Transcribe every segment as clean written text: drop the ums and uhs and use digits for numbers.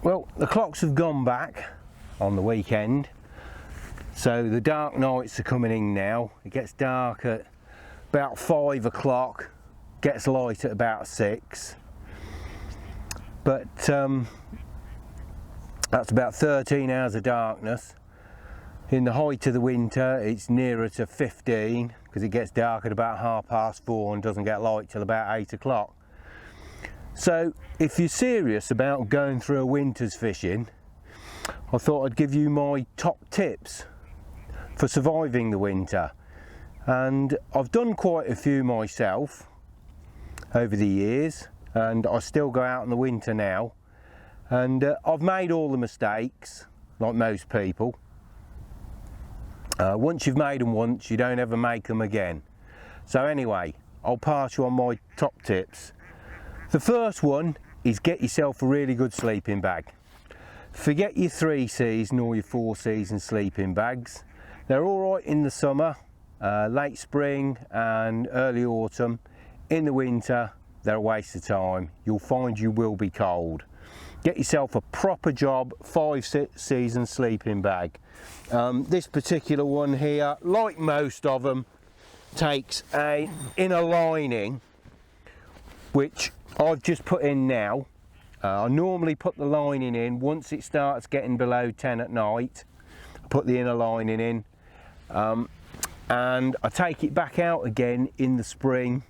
Well, the clocks have gone back on the weekend, so the dark nights are coming in now. It gets dark at about 5 o'clock, gets light at about 6, but that's about 13 hours of darkness. In the height of the winter it's nearer to 15, because it gets dark at about 4:30 and doesn't get light till about 8 o'clock. So if you're serious about going through a winter's fishing, I thought I'd give you my top tips for surviving the winter. And I've done quite a few myself over the years, and I still go out in the winter now, and I've made all the mistakes like most people. Once you've made them once, you don't ever make them again. So anyway, I'll pass you on my top tips. The first one is get yourself a really good sleeping bag. Forget your 3 season or your 4 season sleeping bags. They're all right in the summer, late spring and early autumn. In the winter, they're a waste of time. You'll find you will be cold. Get yourself a proper job 5 season sleeping bag. This particular one here, like most of them, takes a inner lining, which I've just put in now. I normally put the lining in once it starts getting below 10 at night. I put the inner lining in, and I take it back out again in the spring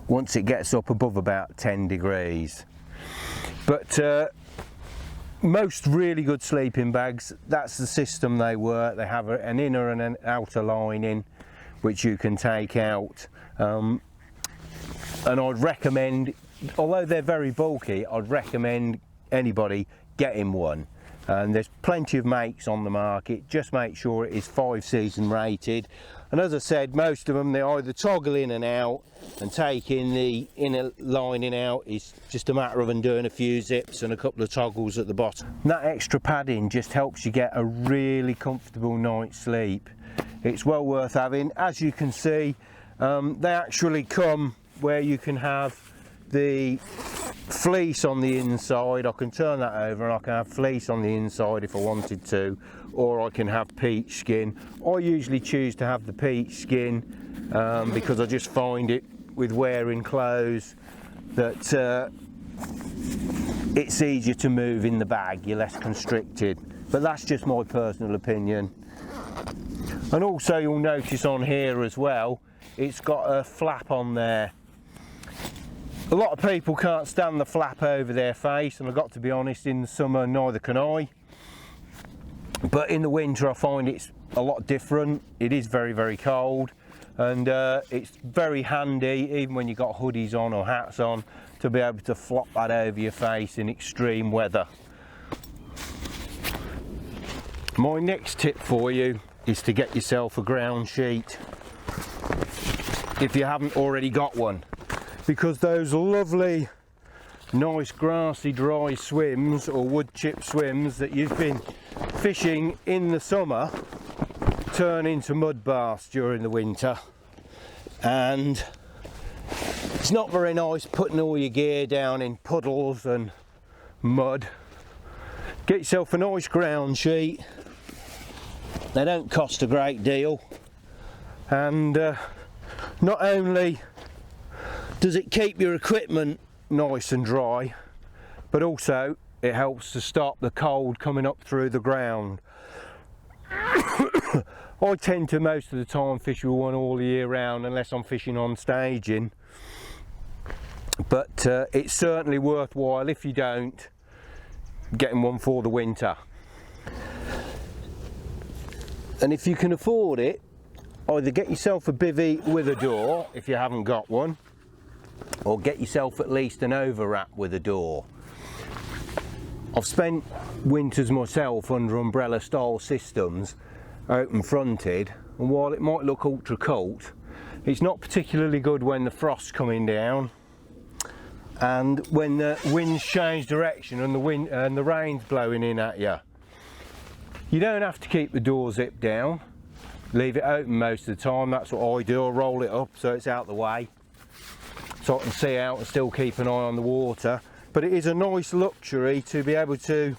once it gets up above about 10 degrees. But most really good sleeping bags, that's the system they work. They have an inner and an outer lining which you can take out. And I'd recommend, although they're very bulky, I'd recommend anybody getting one. And there's plenty of makes on the market. Just make sure it is 5 season rated. And as I said, most of them, they either toggle in and out, and taking the inner lining out is just a matter of undoing a few zips and a couple of toggles at the bottom. And that extra padding just helps you get a really comfortable night's sleep. It's well worth having. As you can see, they actually come where you can have the fleece on the inside. I can turn that over and I can have fleece on the inside if I wanted to, or I can have peach skin. I usually choose to have the peach skin because I just find it with wearing clothes that it's easier to move in the bag, you're less constricted. But that's just my personal opinion. And also you'll notice on here as well, it's got a flap on there. A lot of people can't stand the flap over their face, and I've got to be honest, in the summer neither can I. But in the winter I find it's a lot different. It is very, very cold, and it's very handy, even when you've got hoodies on or hats on, to be able to flop that over your face in extreme weather. My next tip for you is to get yourself a ground sheet, if you haven't already got one, because those lovely nice grassy dry swims or wood chip swims that you've been fishing in the summer turn into mud baths during the winter, and it's not very nice putting all your gear down in puddles and mud. Get yourself a nice ground sheet. They don't cost a great deal, and not only does it keep your equipment nice and dry, but also it helps to stop the cold coming up through the ground. I tend to most of the time fish with one all year round, unless I'm fishing on staging, but it's certainly worthwhile, if you don't, getting one for the winter. And if you can afford it, either get yourself a bivvy with a door if you haven't got one, or get yourself at least an overwrap with a door. I've spent winters myself under umbrella style systems, open fronted, and while it might look ultra cold, it's not particularly good when the frost's coming down and when the winds change direction and the rain's blowing in at you. You don't have to keep the door zipped down, leave it open most of the time. That's what I do. I roll it up so it's out the way, so I can see out and still keep an eye on the water. but it is a nice luxury to be able to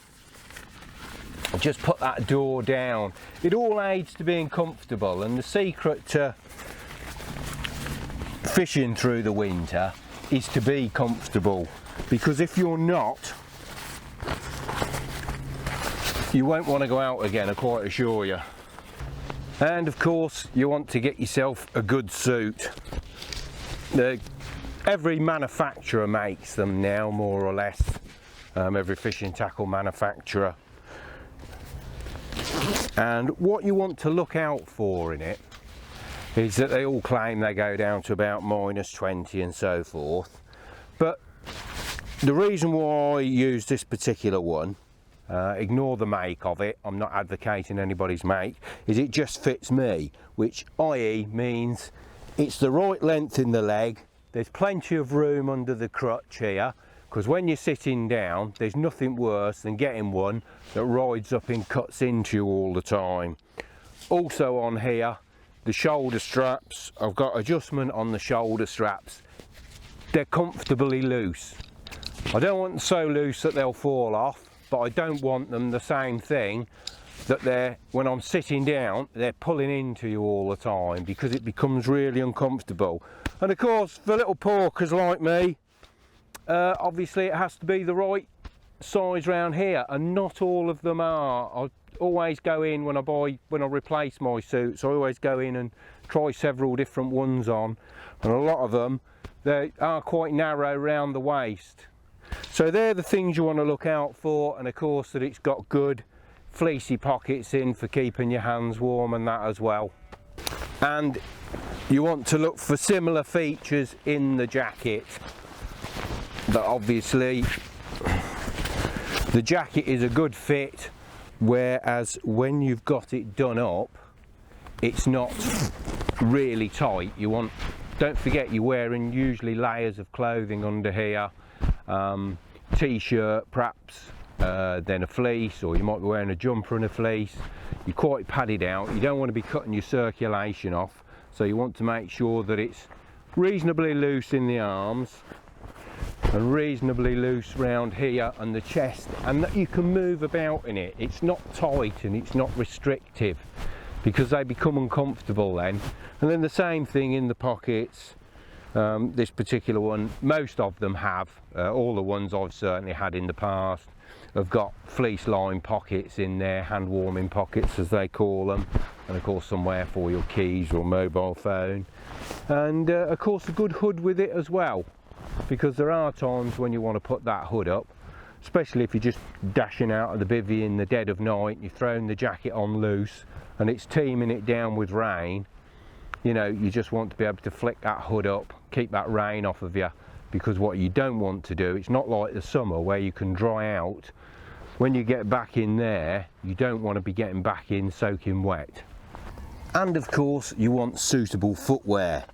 just put that door down. It all aids to being comfortable, and the secret to fishing through the winter is to be comfortable, because if you're not, you won't want to go out again, I quite assure you. And of course you want to get yourself a good suit. Every manufacturer makes them now, more or less, every fishing tackle manufacturer. And what you want to look out for in it is that they all claim they go down to about -20 and so forth, but the reason why I use this particular one, ignore the make of it, I'm not advocating anybody's make, is it just fits me, which i.e. means it's the right length in the leg, there's plenty of room under the crutch here, because when you're sitting down there's nothing worse than getting one that rides up and cuts into you all the time. Also on here, the shoulder straps, I've got adjustment on the shoulder straps, they're comfortably loose. I don't want them so loose that they'll fall off, but I don't want them the same thing that when I'm sitting down they're pulling into you all the time, because it becomes really uncomfortable. And of course for little porkers like me, obviously it has to be the right size round here, and not all of them are. I always go in when I replace my suits, I always go in and try several different ones on, and a lot of them, they are quite narrow round the waist. So they're the things you want to look out for, and of course that it's got good fleecy pockets in for keeping your hands warm and that as well. And you want to look for similar features in the jacket, that obviously the jacket is a good fit, whereas when you've got it done up it's not really tight. Don't forget you're wearing usually layers of clothing under here, t-shirt perhaps, then a fleece, or you might be wearing a jumper and a fleece. You're quite padded out, you don't want to be cutting your circulation off, so you want to make sure that it's reasonably loose in the arms and reasonably loose round here and the chest, and that you can move about in it. It's not tight and it's not restrictive, because they become uncomfortable then. And then the same thing in the pockets. This particular one, most of them have, all the ones I've certainly had in the past have got fleece lined pockets in there, hand warming pockets as they call them, and of course somewhere for your keys or mobile phone, and of course a good hood with it as well, because there are times when you want to put that hood up, especially if you're just dashing out of the bivvy in the dead of night and you're throwing the jacket on loose and it's teeming it down with rain. You know, you just want to be able to flick that hood up, keep that rain off of you, because what you don't want to do, it's not like the summer where you can dry out. When you get back in there, you don't want to be getting back in soaking wet. And of course you want suitable footwear.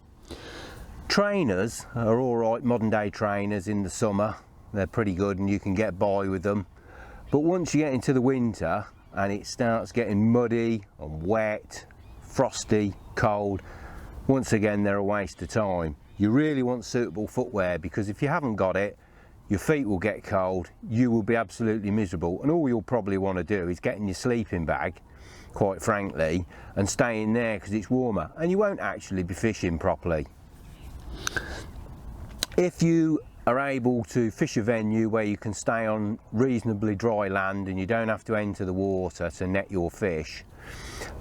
Trainers are alright, modern day trainers in the summer, they're pretty good and you can get by with them, but once you get into the winter and it starts getting muddy and wet, frosty, cold, once again they're a waste of time. You really want suitable footwear, because if you haven't got it, your feet will get cold, you will be absolutely miserable, and all you'll probably want to do is get in your sleeping bag, quite frankly, and stay in there because it's warmer, and you won't actually be fishing properly. If you are able to fish a venue where you can stay on reasonably dry land and you don't have to enter the water to net your fish,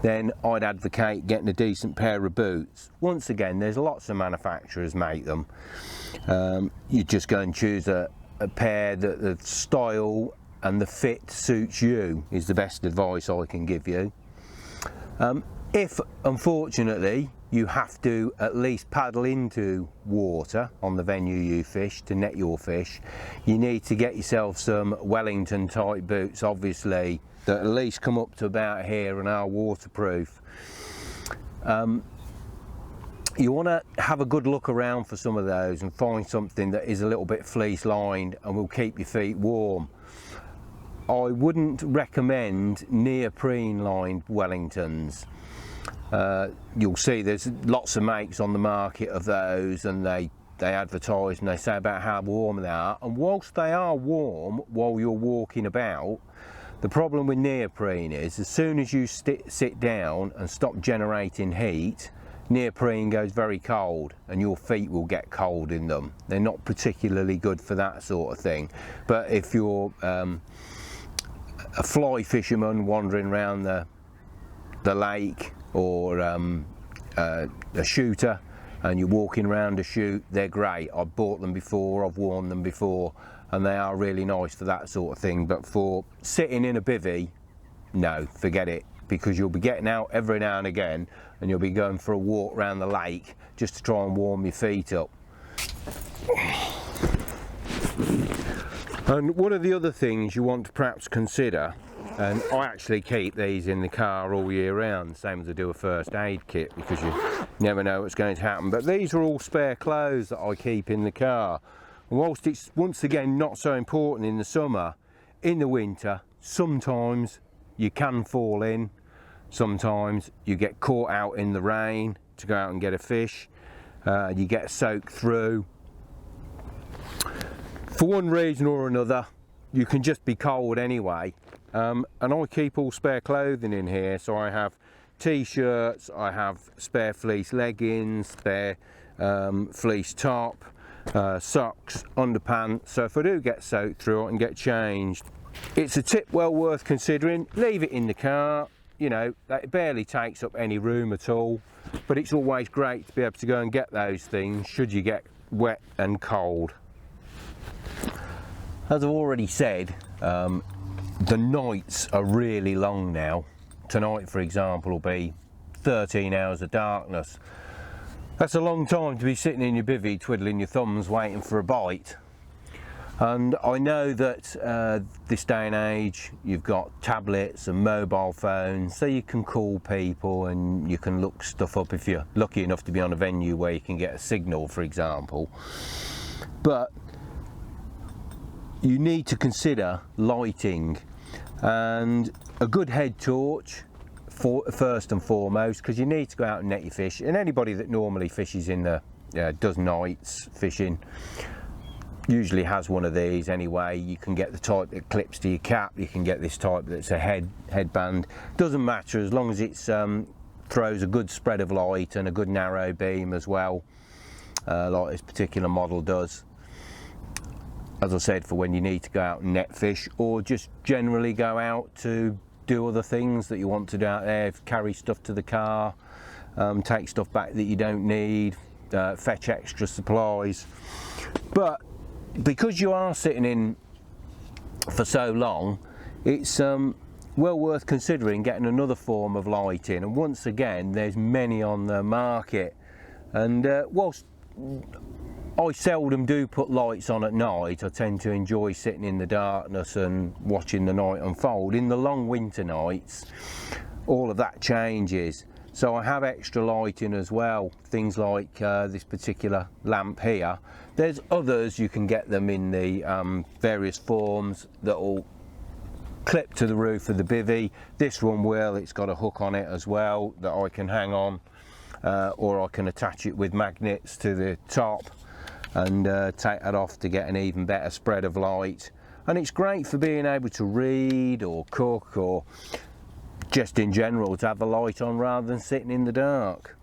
then I'd advocate getting a decent pair of boots. Once again, there's lots of manufacturers make them. You just go and choose a pair that the style and the fit suits you, is the best advice I can give you. If unfortunately you have to at least paddle into water on the venue you fish to net your fish, you need to get yourself some Wellington type boots, obviously, that at least come up to about here and are waterproof. You want to have a good look around for some of those and find something that is a little bit fleece lined and will keep your feet warm. I wouldn't recommend neoprene lined Wellingtons. You'll see there's lots of makes on the market of those, and they they advertise and they say about how warm they are, and whilst they are warm while you're walking about, the problem with neoprene is as soon as you sit down and stop generating heat, neoprene goes very cold and your feet will get cold in them. They're not particularly good for that sort of thing. But if you're a fly fisherman wandering around the lake, or a shooter and you're walking around a shoot, they're great. I've bought them before, I've worn them before, and they are really nice for that sort of thing. But for sitting in a bivvy, no, forget it, because you'll be getting out every now and again and you'll be going for a walk around the lake just to try and warm your feet up. And one of the other things you want to perhaps consider, and I actually keep these in the car all year round, same as I do a first aid kit, because you never know what's going to happen. But these are all spare clothes that I keep in the car. And whilst it's once again not so important in the summer, in the winter sometimes you can fall in, sometimes you get caught out in the rain to go out and get a fish, you get soaked through. For one reason or another, you can just be cold anyway, and I keep all spare clothing in here. So I have t-shirts, I have spare fleece leggings, spare fleece top, socks, underpants, so if I do get soaked through I can get changed. It's a tip well worth considering. Leave it in the car, you know, it barely takes up any room at all, but it's always great to be able to go and get those things should you get wet and cold. As I've already said, the nights are really long now. Tonight, for example, will be 13 hours of darkness. That's a long time to be sitting in your bivvy twiddling your thumbs waiting for a bite. And I know that this day and age you've got tablets and mobile phones, so you can call people and you can look stuff up if you're lucky enough to be on a venue where you can get a signal, for example. But you need to consider lighting, and a good head torch first and foremost, because you need to go out and net your fish. And anybody that normally fishes in the does nights fishing usually has one of these anyway. You can get the type that clips to your cap, you can get this type that's a headband. Doesn't matter as long as it throws a good spread of light and a good narrow beam as well, like this particular model does. As I said, for when you need to go out and net fish, or just generally go out to do other things that you want to do out there, carry stuff to the car, take stuff back that you don't need, fetch extra supplies. But because you are sitting in for so long, it's well worth considering getting another form of lighting. And once again, there's many on the market, and whilst I seldom do put lights on at night, I tend to enjoy sitting in the darkness and watching the night unfold. In the long winter nights, all of that changes. So I have extra lighting as well, things like this particular lamp here. There's others, you can get them in the various forms that will clip to the roof of the bivvy. This one will, it's got a hook on it as well that I can hang on, or I can attach it with magnets to the top and take that off to get an even better spread of light. And it's great for being able to read or cook, or just in general to have the light on rather than sitting in the dark.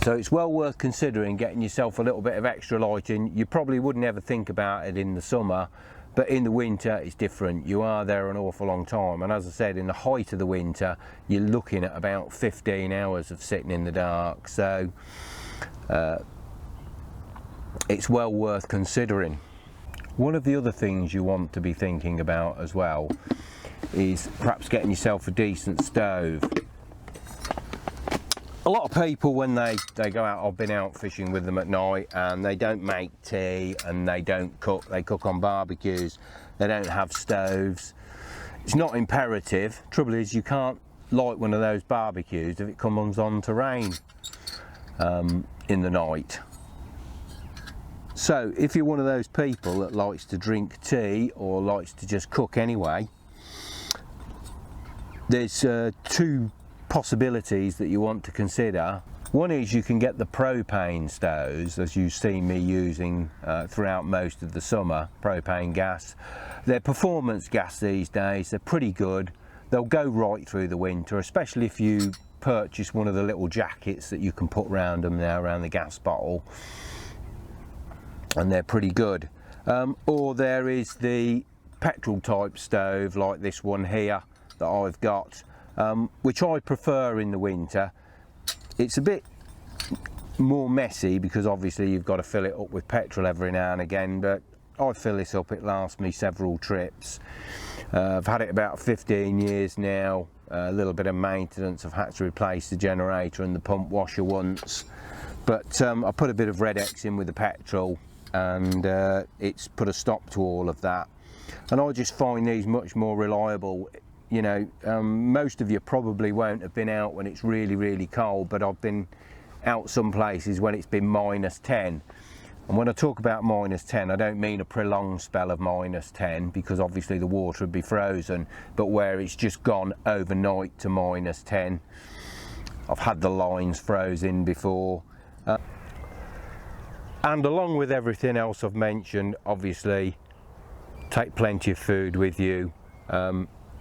So it's well worth considering getting yourself a little bit of extra lighting. You probably wouldn't ever think about it in the summer, but in the winter it's different. You are there an awful long time, and as I said, in the height of the winter you're looking at about 15 hours of sitting in the dark. So it's well worth considering. One of the other things you want to be thinking about as well is perhaps getting yourself a decent stove. A lot of people, when they go out, I've been out fishing with them at night, and they don't make tea and they don't cook. They cook on barbecues, they don't have stoves. It's not imperative. Trouble is, you can't light one of those barbecues if it comes on to rain in the night. So if you're one of those people that likes to drink tea or likes to just cook anyway, there's two possibilities that you want to consider. One is you can get the propane stoves, as you've seen me using throughout most of the summer, propane gas. They're performance gas these days, they're pretty good. They'll go right through the winter, especially if you purchase one of the little jackets that you can put around them now, around the gas bottle, and they're pretty good. Or there is the petrol type stove like this one here that I've got, which I prefer in the winter. It's a bit more messy because obviously you've got to fill it up with petrol every now and again, but I fill this up, it lasts me several trips. I've had it about 15 years now, a little bit of maintenance. I've had to replace the generator and the pump washer once, but I put a bit of Red X in with the petrol and it's put a stop to all of that. And I just find these much more reliable. You know, most of you probably won't have been out when it's really, really cold, but I've been out some places when it's been -10. And when I talk about -10, I don't mean a prolonged spell of -10, because obviously the water would be frozen, but where it's just gone overnight to -10. I've had the lines frozen before. And along with everything else I've mentioned, obviously, take plenty of food with you.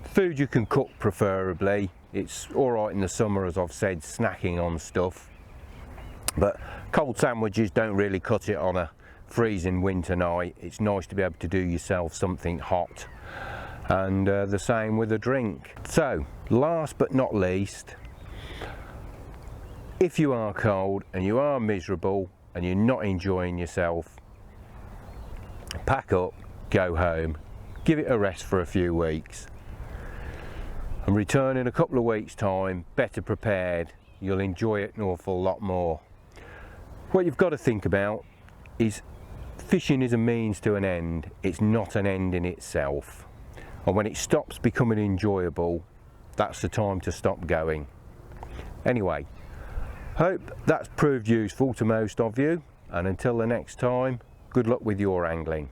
Food you can cook preferably. It's alright in the summer, as I've said, snacking on stuff, but cold sandwiches don't really cut it on a freezing winter night. It's nice to be able to do yourself something hot, and the same with a drink. So last but not least, if you are cold and you are miserable and you're not enjoying yourself, pack up, go home, give it a rest for a few weeks, and return in a couple of weeks' time better prepared. You'll enjoy it an awful lot more. What you've got to think about is fishing is a means to an end. It's not an end in itself, and when it stops becoming enjoyable, that's the time to stop going. Anyway, hope that's proved useful to most of you, and until the next time, good luck with your angling.